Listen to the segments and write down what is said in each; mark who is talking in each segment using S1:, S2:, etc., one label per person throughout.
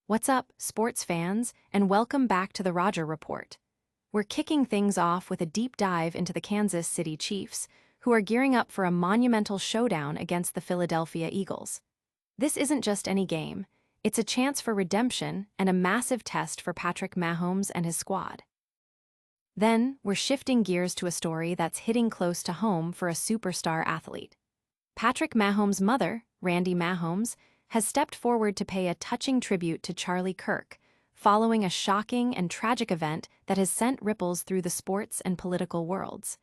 S1: What's up, sports fans, and welcome back to the Roger Report. We're kicking things off with a deep dive into the Kansas City Chiefs, who are gearing up for a monumental showdown against the Philadelphia Eagles. This isn't just any game, it's a chance for redemption and a massive test for Patrick Mahomes and his squad. Then, we're shifting gears to a story that's hitting close to home for a superstar athlete. Patrick Mahomes' mother, Randi Mahomes, has stepped forward to pay a touching tribute to Charlie Kirk, following a shocking and tragic event that has sent ripples through the sports and political worlds.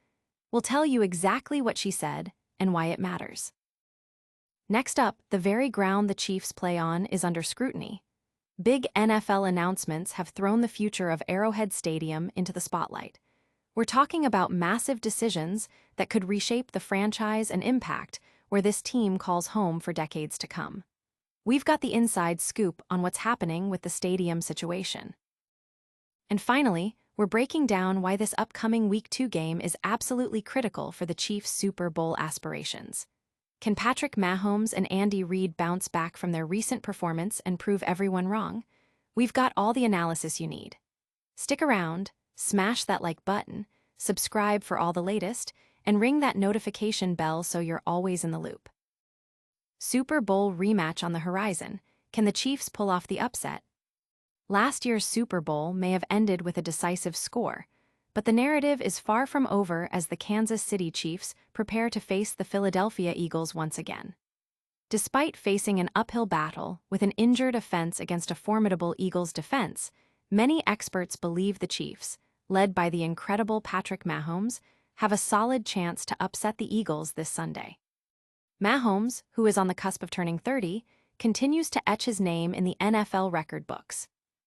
S1: We'll tell you exactly what she said and why it matters. Next up, the very ground the Chiefs play on is under scrutiny. Big NFL announcements have thrown the future of Arrowhead Stadium into the spotlight. We're talking about massive decisions that could reshape the franchise and impact where this team calls home for decades to come. We've got the inside scoop on what's happening with the stadium situation. And finally, we're breaking down why this upcoming Week 2 game is absolutely critical for the Chiefs' Super Bowl aspirations. Can Patrick Mahomes and Andy Reid bounce back from their recent performance and prove everyone wrong? We've got all the analysis you need. Stick around, smash that like button, subscribe for all the latest, and ring that notification bell so you're always in the loop. Super Bowl rematch on the horizon. Can the Chiefs pull off the upset? Last year's Super Bowl may have ended with a decisive score, but the narrative is far from over as the Kansas City Chiefs prepare to face the Philadelphia Eagles once again. Despite facing an uphill battle with an injured offense against a formidable Eagles defense, many experts believe the Chiefs, led by the incredible Patrick Mahomes, have a solid chance to upset the Eagles this Sunday. Mahomes, who is on the cusp of turning 30, continues to etch his name in the NFL record books.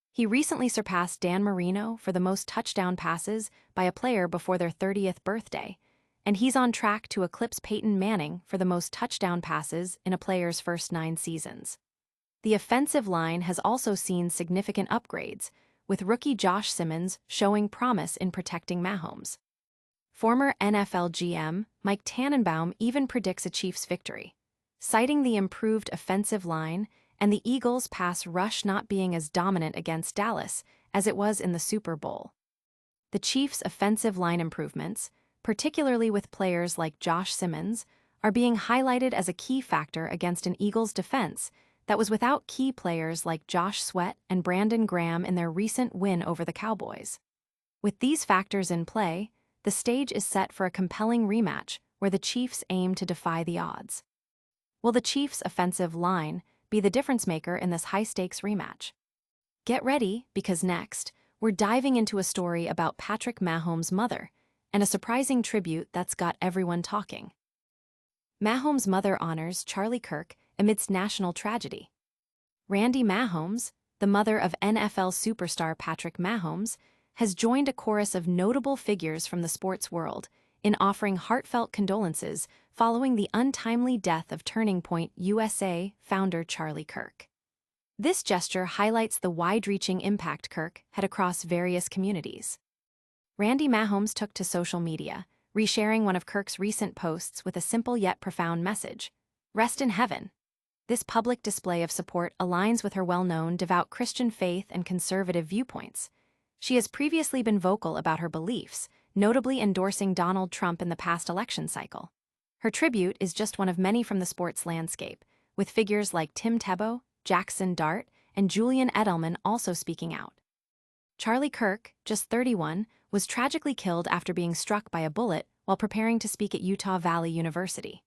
S1: He recently surpassed Dan Marino for the most touchdown passes by a player before their 30th birthday, and he's on track to eclipse Peyton Manning for the most touchdown passes in a player's first 9 seasons. The offensive line has also seen significant upgrades, with rookie Josh Simmons showing promise in protecting Mahomes. Former NFL GM Mike Tannenbaum even predicts a Chiefs victory, citing the improved offensive line and the Eagles' pass rush not being as dominant against Dallas as it was in the Super Bowl. The Chiefs' offensive line improvements, particularly with players like Josh Simmons, are being highlighted as a key factor against an Eagles defense that was without key players like Josh Sweat and Brandon Graham in their recent win over the Cowboys. With these factors in play, the stage is set for a compelling rematch where the Chiefs aim to defy the odds. Will the Chiefs' offensive line be the difference-maker in this high-stakes rematch? Get ready, because next, we're diving into a story about Patrick Mahomes' mother and a surprising tribute that's got everyone talking. Mahomes' mother honors Charlie Kirk amidst national tragedy. Randi Mahomes, the mother of NFL superstar Patrick Mahomes, has joined a chorus of notable figures from the sports world in offering heartfelt condolences following the untimely death of Turning Point USA founder Charlie Kirk. This gesture highlights the wide-reaching impact Kirk had across various communities. Randi Mahomes took to social media, resharing one of Kirk's recent posts with a simple yet profound message: "Rest in heaven." This public display of support aligns with her well-known devout Christian faith and conservative viewpoints. She has previously been vocal about her beliefs, notably endorsing Donald Trump in the past election cycle. Her tribute is just one of many from the sports landscape, with figures like Tim Tebow, Jackson Dart, and Julian Edelman also speaking out. Charlie Kirk, just 31, was tragically killed after being struck by a bullet while preparing to speak at Utah Valley University.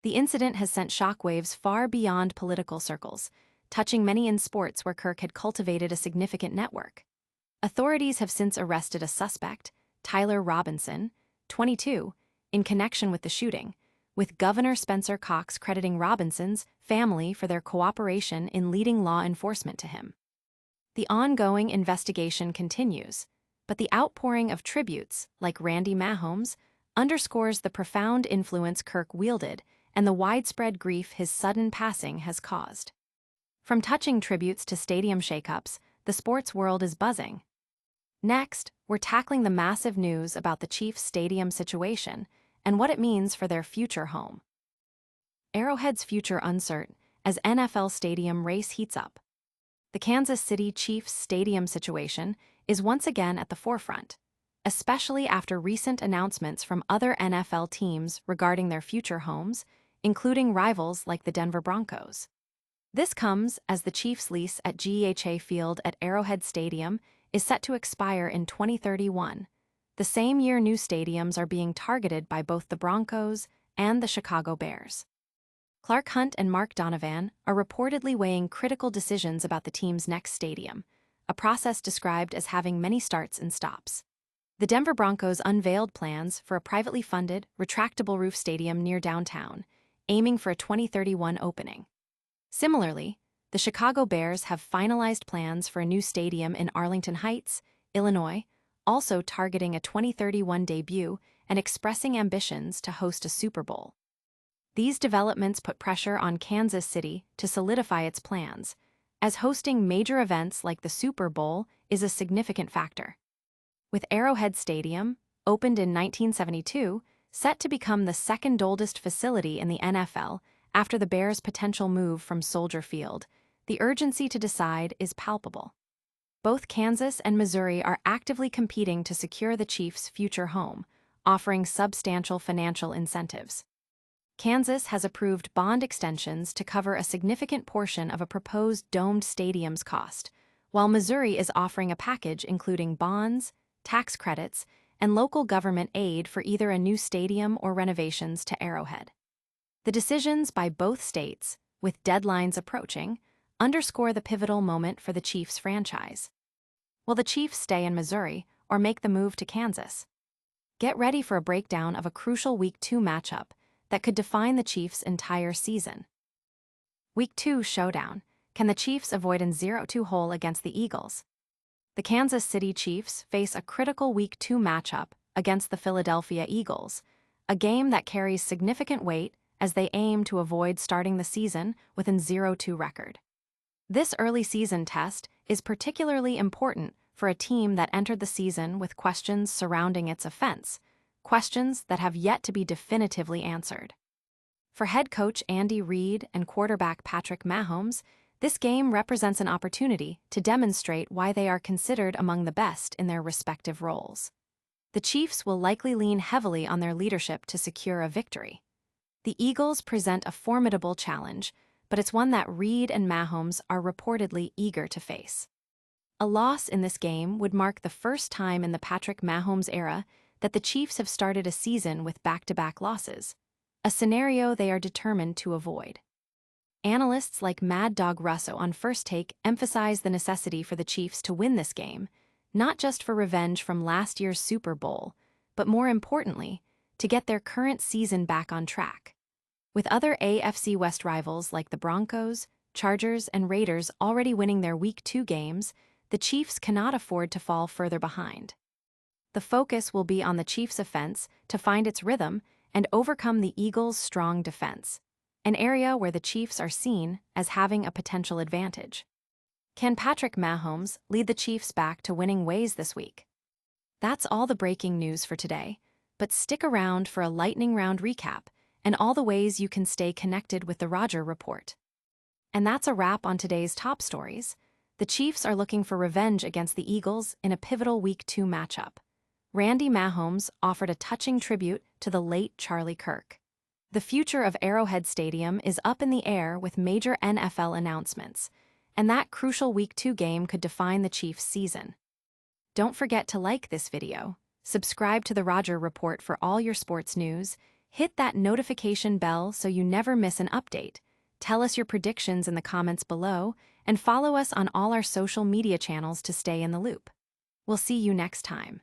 S1: The incident has sent shockwaves far beyond political circles, touching many in sports where Kirk had cultivated a significant network. Authorities have since arrested a suspect, Tyler Robinson, 22, in connection with the shooting, with Governor Spencer Cox crediting Robinson's family for their cooperation in leading law enforcement to him. The ongoing investigation continues, but the outpouring of tributes, like Randi Mahomes, underscores the profound influence Kirk wielded and the widespread grief his sudden passing has caused. From touching tributes to stadium shakeups, the sports world is buzzing. Next, we're tackling the massive news about the Chiefs' stadium situation and what it means for their future home. Arrowhead's future uncertain as NFL stadium race heats up. The Kansas City Chiefs stadium situation is once again at the forefront, especially after recent announcements from other NFL teams regarding their future homes, including rivals like the Denver Broncos. This comes as the Chiefs' lease at GEHA Field at Arrowhead Stadium is set to expire in 2031. The same year new stadiums are being targeted by both the Broncos and the Chicago Bears. Clark Hunt and Mark Donovan are reportedly weighing critical decisions about the team's next stadium, a process described as having many starts and stops. The Denver Broncos unveiled plans for a privately funded, retractable roof stadium near downtown, aiming for a 2031 opening. Similarly, the Chicago Bears have finalized plans for a new stadium in Arlington Heights, Illinois, also targeting a 2031 debut and expressing ambitions to host a Super Bowl. These developments put pressure on Kansas City to solidify its plans, as hosting major events like the Super Bowl is a significant factor. With Arrowhead Stadium, opened in 1972, set to become the second oldest facility in the NFL after the Bears' potential move from Soldier Field, the urgency to decide is palpable. Both Kansas and Missouri are actively competing to secure the Chiefs' future home, offering substantial financial incentives. Kansas has approved bond extensions to cover a significant portion of a proposed domed stadium's cost, while Missouri is offering a package including bonds, tax credits, and local government aid for either a new stadium or renovations to Arrowhead. The decisions by both states, with deadlines approaching, underscore the pivotal moment for the Chiefs franchise. Will the Chiefs stay in Missouri or make the move to Kansas? Get ready for a breakdown of a crucial Week 2 matchup that could define the Chiefs' entire season. Week 2 showdown. Can the Chiefs avoid a 0-2 hole against the Eagles? The Kansas City Chiefs face a critical Week 2 matchup against the Philadelphia Eagles, a game that carries significant weight as they aim to avoid starting the season with a 0-2 record. This early season test is particularly important for a team that entered the season with questions surrounding its offense, questions that have yet to be definitively answered. For head coach Andy Reid and quarterback Patrick Mahomes, this game represents an opportunity to demonstrate why they are considered among the best in their respective roles. The Chiefs will likely lean heavily on their leadership to secure a victory. The Eagles present a formidable challenge, but it's one that Reid and Mahomes are reportedly eager to face. A loss in this game would mark the first time in the Patrick Mahomes era that the Chiefs have started a season with back-to-back losses, a scenario they are determined to avoid. Analysts like Mad Dog Russo on First Take emphasize the necessity for the Chiefs to win this game, not just for revenge from last year's Super Bowl, but more importantly, to get their current season back on track. With other AFC West rivals like the Broncos, Chargers, and Raiders already winning their Week 2 games, the Chiefs cannot afford to fall further behind. The focus will be on the Chiefs' offense to find its rhythm and overcome the Eagles' strong defense, an area where the Chiefs are seen as having a potential advantage. Can Patrick Mahomes lead the Chiefs back to winning ways this week? That's all the breaking news for today, but stick around for a lightning round recap and all the ways you can stay connected with the Roger Report. And that's a wrap on today's top stories. The Chiefs are looking for revenge against the Eagles in a pivotal Week 2 matchup. Randi Mahomes offered a touching tribute to the late Charlie Kirk. The future of Arrowhead Stadium is up in the air with major NFL announcements, and that crucial Week 2 game could define the Chiefs' season. Don't forget to like this video, subscribe to the Roger Report for all your sports news, hit that notification bell so you never miss an update, tell us your predictions in the comments below, and follow us on all our social media channels to stay in the loop. We'll see you next time.